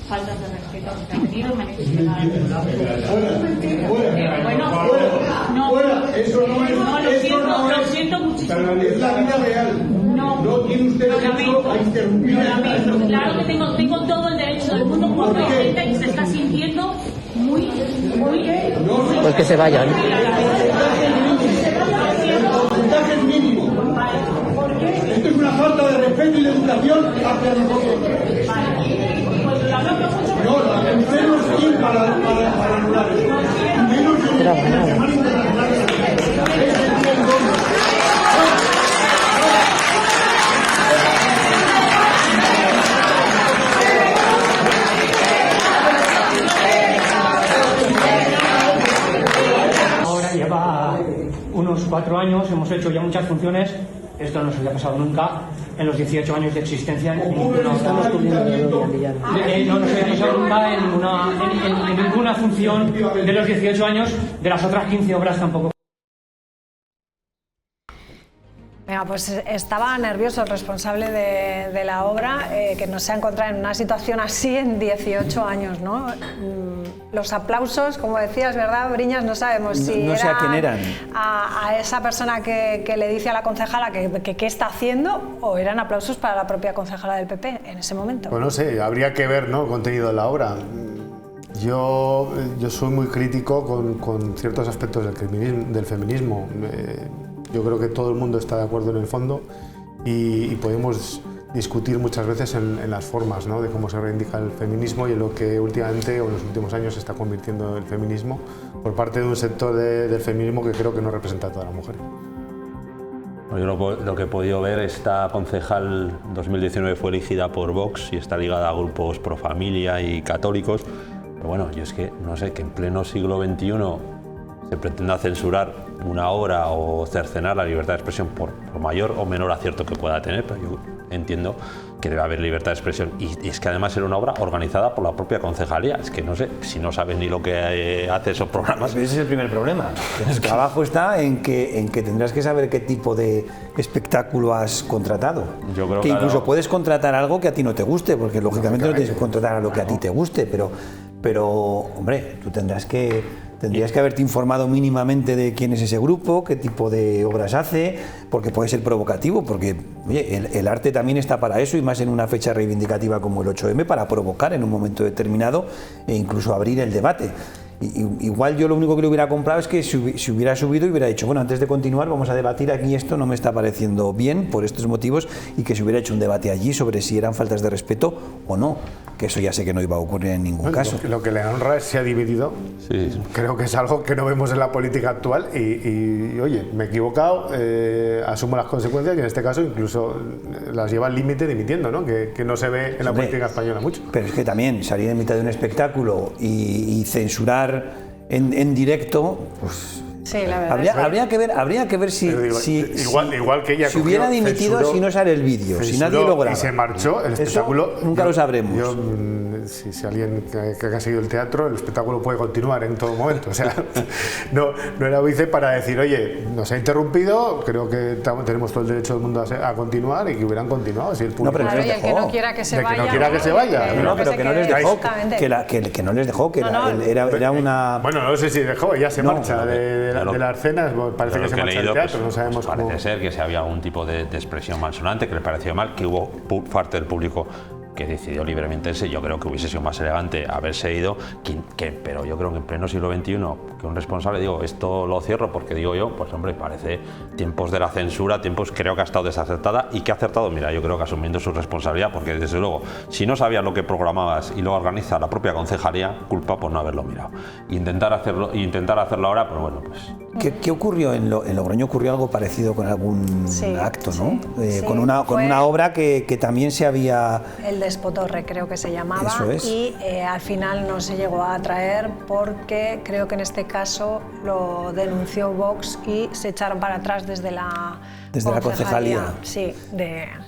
faltas de respeto que han tenido. Bueno, lo siento muchísimo. Es la vida real. No tiene usted derecho a interrumpir. Claro que tengo todo el derecho del mundo, porque hay gente que se está sintiendo muy... Pues que se vayan. respeto y de educación hacia nosotros. No, usted no es quien para anular esto. Menos en la Semana Internacional de la Mujer. Es el día en donde... Ahora lleva unos 4 años, hemos hecho ya muchas funciones. Esto no se había pasado nunca en los 18 años de existencia. No se había pasado nunca en ninguna función de los 18 años, de las otras 15 obras tampoco. Venga, pues estaba nervioso el responsable de la obra, que no se ha encontrado en una situación así en 18 años, ¿no? Los aplausos, como decías, ¿verdad, Briñas? No sabemos si no sé a quién eran. A esa persona que le dice a la concejala que qué está haciendo, o eran aplausos para la propia concejala del PP en ese momento. Pues no sé, habría que ver, ¿no?, el contenido de la obra. Yo soy muy crítico con ciertos aspectos del feminismo. Yo creo que todo el mundo está de acuerdo en el fondo y podemos discutir muchas veces en las formas, ¿no?, de cómo se reivindica el feminismo y en lo que últimamente o en los últimos años se está convirtiendo el feminismo por parte de un sector del feminismo que creo que no representa a toda la mujer. Yo lo que he podido ver, esta concejal 2019 fue elegida por Vox y está ligada a grupos pro familia y católicos. Pero bueno, yo es que no sé, que en pleno siglo XXI se pretenda censurar una obra o cercenar la libertad de expresión por mayor o menor acierto que pueda tener, pero yo entiendo que debe haber libertad de expresión y es que además era una obra organizada por la propia concejalía. Es que no sé, si no sabes ni lo que hace esos programas. Ese es el primer problema. El trabajo está en que tendrás que saber qué tipo de espectáculo has contratado. Yo creo que incluso puedes contratar algo que a ti no te guste, porque lógicamente no tienes que contratar a lo que a ti te guste, pero hombre, tú tendrías que haberte informado mínimamente de quién es ese grupo, qué tipo de obras hace, porque puede ser provocativo, porque oye, el arte también está para eso, y más en una fecha reivindicativa como el 8M, para provocar en un momento determinado e incluso abrir el debate. Igual yo lo único que le hubiera comprado es que si hubiera subido y hubiera dicho, bueno, antes de continuar vamos a debatir aquí, esto no me está pareciendo bien por estos motivos, y que se hubiera hecho un debate allí sobre si eran faltas de respeto o no, que eso ya sé que no iba a ocurrir en ningún caso. Lo que le honra es que se ha dividido. Sí. Creo que es algo que no vemos en la política actual y oye, me he equivocado, asumo las consecuencias y en este caso incluso las lleva al límite dimitiendo, ¿no? Que no se ve en la política española mucho. Pero es que también salir en mitad de un espectáculo y censurar en directo, pues sí, la verdad habría que ver si igual que ella si hubiera dimitido, censuró, si no sale el vídeo, si nadie lo graba y se marchó, el espectáculo nunca lo sabremos. Si alguien que ha seguido el teatro, el espectáculo puede continuar en todo momento, o sea, no era vice para decir, oye, nos ha interrumpido, creo que tenemos todo el derecho del mundo a continuar, y que hubieran continuado. Si el público pero el que no quiera que se vaya, que no quiera que se vaya, pero que no les dejó, que no les dejó, que era una... Bueno, no sé si dejó, ya se marcha de las cenas, parece que se marcha del teatro, no sabemos cómo. Parece ser que si había algún tipo de expresión malsonante que le pareció mal, que hubo parte del público que decidió libremente irse. Yo creo que hubiese sido más elegante haberse ido, pero yo creo que en pleno siglo XXI, que un responsable, digo, esto lo cierro porque digo yo, pues hombre, parece tiempos de la censura, tiempos creo que ha estado desacertada y que ha acertado, mira, yo creo que asumiendo su responsabilidad, porque desde luego, si no sabías lo que programabas y lo organiza la propia concejalía, culpa por no haberlo mirado. Intentar hacerlo ahora, pero bueno, pues... ¿Qué ocurrió en Logroño? Ocurrió algo parecido con algún acto, ¿no? Con una obra que también se había... El Despotorre creo que se llamaba. Eso es. Y al final no se llegó a traer porque creo que en este caso lo denunció Vox y se echaron para atrás desde la concejalía. Sí,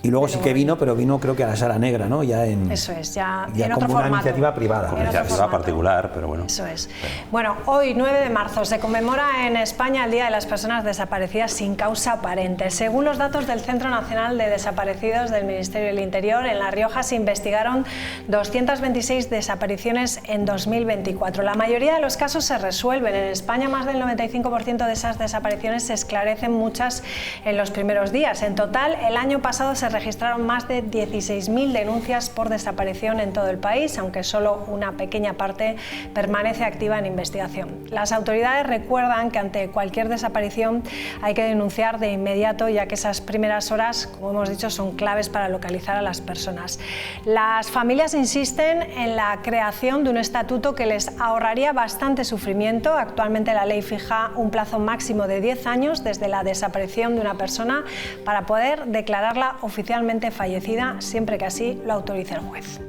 y luego sí que vino, pero vino creo que a la Sala Negra, ¿no? Eso es, ya en como otro una formato. Iniciativa privada. Una iniciativa particular, pero bueno. Eso es. Bueno, hoy 9 de marzo se conmemora en España el Día de las Personas Desaparecidas sin causa aparente. Según los datos del Centro Nacional de Desaparecidos del Ministerio del Interior, en La Rioja se investigaron 226 desapariciones en 2024. La mayoría de los casos se resuelven. En España más del 95% de esas desapariciones se esclarecen, muchas en los primeros días. En total, el año pasado se registraron más de 16.000 denuncias por desaparición en todo el país, aunque solo una pequeña parte permanece activa en investigación. Las autoridades recuerdan que ante cualquier desaparición hay que denunciar de inmediato, ya que esas primeras horas, como hemos dicho, son claves para localizar a las personas. Las familias insisten en la creación de un estatuto que les ahorraría bastante sufrimiento. Actualmente la ley fija un plazo máximo de 10 años desde la desaparición de una persona para poder declararla oficialmente fallecida, siempre que así lo autorice el juez.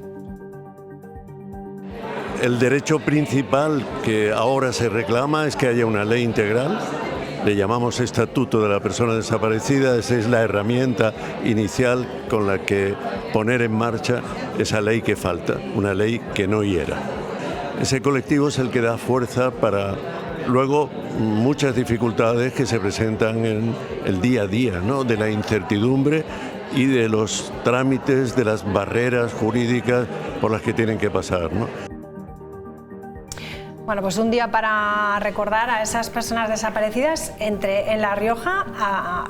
El derecho principal que ahora se reclama es que haya una ley integral. Le llamamos Estatuto de la Persona Desaparecida. Esa es la herramienta inicial con la que poner en marcha esa ley que falta, una ley que no hiera. Ese colectivo es el que da fuerza para luego muchas dificultades que se presentan en el día a día, ¿no? De la incertidumbre y de los trámites, de las barreras jurídicas por las que tienen que pasar, ¿no? Bueno, pues un día para recordar a esas personas desaparecidas. En La Rioja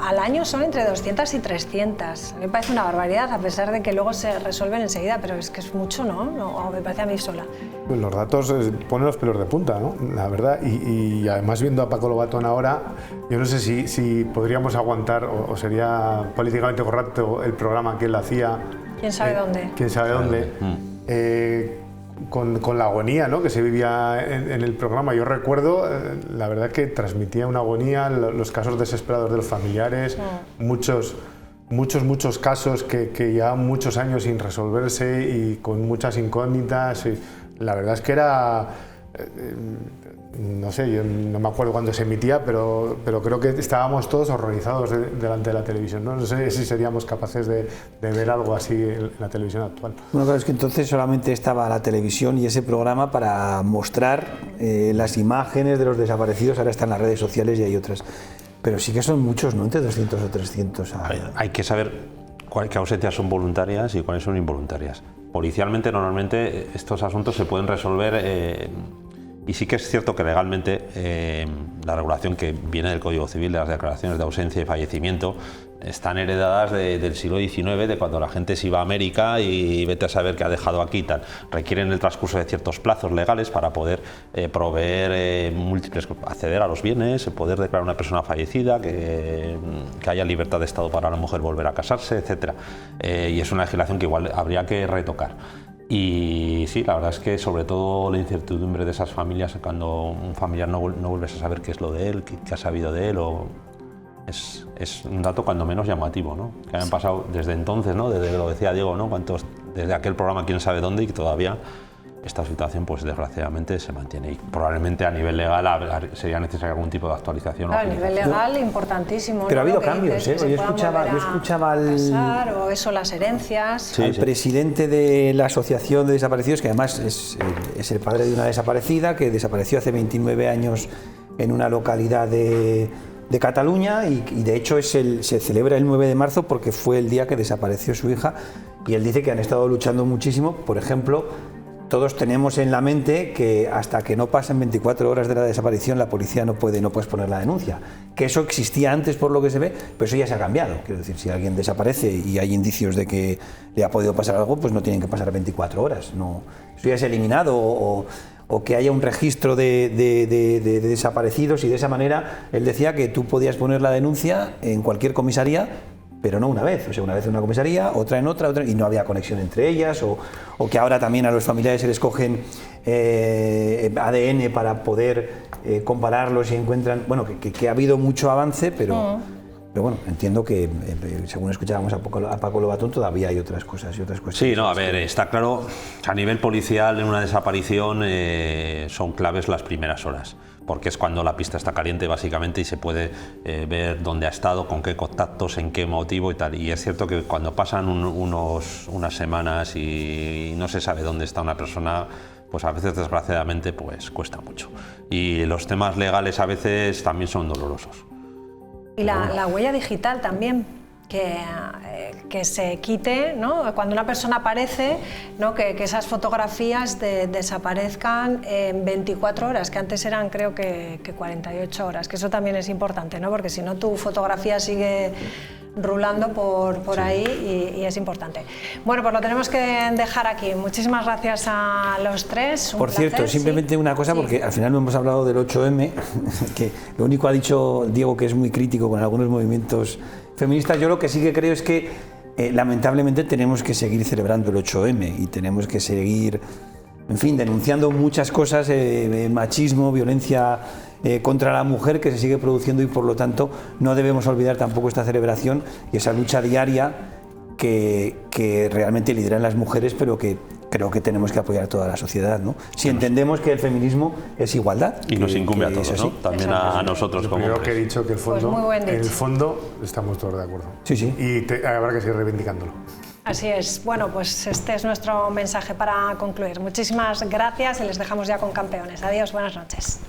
al año son entre 200 y 300. A mí me parece una barbaridad, a pesar de que luego se resuelven enseguida, pero es que es mucho, ¿no? O me parece a mí sola. Pues los datos ponen los pelos de punta, ¿no? La verdad, y además viendo a Paco Lobatón ahora, yo no sé si podríamos aguantar o sería políticamente correcto el programa que él hacía. ¿Quién sabe dónde? ¿Quién sabe dónde? Con la agonía, ¿no?, que se vivía en el programa. Yo recuerdo, la verdad, que transmitía una agonía, los casos desesperados de los familiares, muchos casos que llevaban muchos años sin resolverse y con muchas incógnitas. Y la verdad es que era, no sé, yo no me acuerdo cuándo se emitía, pero creo que estábamos todos horrorizados delante de la televisión, ¿no? No sé si seríamos capaces de ver algo así en la televisión actual. Bueno, claro, es que entonces solamente estaba la televisión y ese programa para mostrar las imágenes de los desaparecidos. Ahora están las redes sociales y hay otras. Pero sí que son muchos, ¿no? Entre 200 o 300. Hay que saber qué ausencias son voluntarias y cuáles son involuntarias. Policialmente, normalmente, estos asuntos se pueden resolver. Y sí que es cierto que legalmente la regulación que viene del Código Civil de las declaraciones de ausencia y fallecimiento están heredadas del siglo XIX, de cuando la gente se iba a América y vete a saber qué ha dejado aquí y tal. Requieren el transcurso de ciertos plazos legales para poder proveer acceder a los bienes, poder declarar una persona fallecida, que haya libertad de estado para la mujer volver a casarse, etc. Y es una legislación que igual habría que retocar. Y sí, la verdad es que sobre todo la incertidumbre de esas familias, cuando un familiar no vuelves a saber qué es lo de él, qué ha sabido de él, es un dato cuando menos llamativo, ¿no? Que hayan pasado desde entonces, ¿no? Desde lo decía Diego, ¿no? Desde aquel programa Quién sabe dónde, y que todavía esta situación, pues desgraciadamente, se mantiene. Y probablemente a nivel legal sería necesario algún tipo de actualización. Claro, a nivel legal importantísimo. Pero ¿no? ha habido cambios, ¿eh? Yo escuchaba o eso, las herencias. Al presidente de la Asociación de Desaparecidos, que además es el padre de una desaparecida, que desapareció hace 29 años en una localidad de Cataluña, y de hecho se celebra el 9 de marzo porque fue el día que desapareció su hija, y él dice que han estado luchando muchísimo. Por ejemplo, todos tenemos en la mente que hasta que no pasen 24 horas de la desaparición la policía no puedes poner la denuncia, que eso existía antes por lo que se ve, pero eso ya se ha cambiado. Quiero decir, si alguien desaparece y hay indicios de que le ha podido pasar algo, pues no tienen que pasar 24 horas, no, eso ya es eliminado, o que haya un registro de desaparecidos, y de esa manera él decía que tú podías poner la denuncia en cualquier comisaría, pero no una vez, o sea, una vez en una comisaría, otra en otra, y no había conexión entre ellas, o que ahora también a los familiares se les cogen ADN para poder compararlos y encuentran, bueno, que ha habido mucho avance, pero bueno, entiendo que según escuchábamos a Paco Lobatón todavía hay otras cosas y otras cuestiones. Sí, no, a ver, está claro, a nivel policial en una desaparición son claves las primeras horas, porque es cuando la pista está caliente básicamente y se puede ver dónde ha estado, con qué contactos, en qué motivo y tal. Y es cierto que cuando pasan unas semanas y no se sabe dónde está una persona, pues a veces desgraciadamente pues cuesta mucho. Y los temas legales a veces también son dolorosos. Y la huella digital también. que se quite, ¿no? Cuando una persona aparece, ¿no? que esas fotografías desaparezcan en 24 horas, que antes eran creo que 48 horas, que eso también es importante, ¿no? Porque si no tu fotografía sigue rulando por ahí y es importante. Bueno, pues lo tenemos que dejar aquí. Muchísimas gracias a los tres. Por cierto, simplemente una cosa, porque al final no hemos hablado del 8M, que lo único ha dicho Diego que es muy crítico con algunos movimientos feministas. Yo lo que sí que creo es que lamentablemente tenemos que seguir celebrando el 8M y tenemos que seguir, en fin, denunciando muchas cosas, machismo, violencia contra la mujer que se sigue produciendo, y por lo tanto no debemos olvidar tampoco esta celebración y esa lucha diaria que realmente lideran las mujeres, pero que creo que tenemos que apoyar a toda la sociedad, ¿no? Si entendemos que el feminismo es igualdad. Y nos incumbe a todos, ¿no? También a nosotros como Creo que he dicho que el fondo, pues en el fondo estamos todos de acuerdo. Sí, sí. Y habrá que seguir reivindicándolo. Así es. Bueno, pues este es nuestro mensaje para concluir. Muchísimas gracias y les dejamos ya con campeones. Adiós, buenas noches.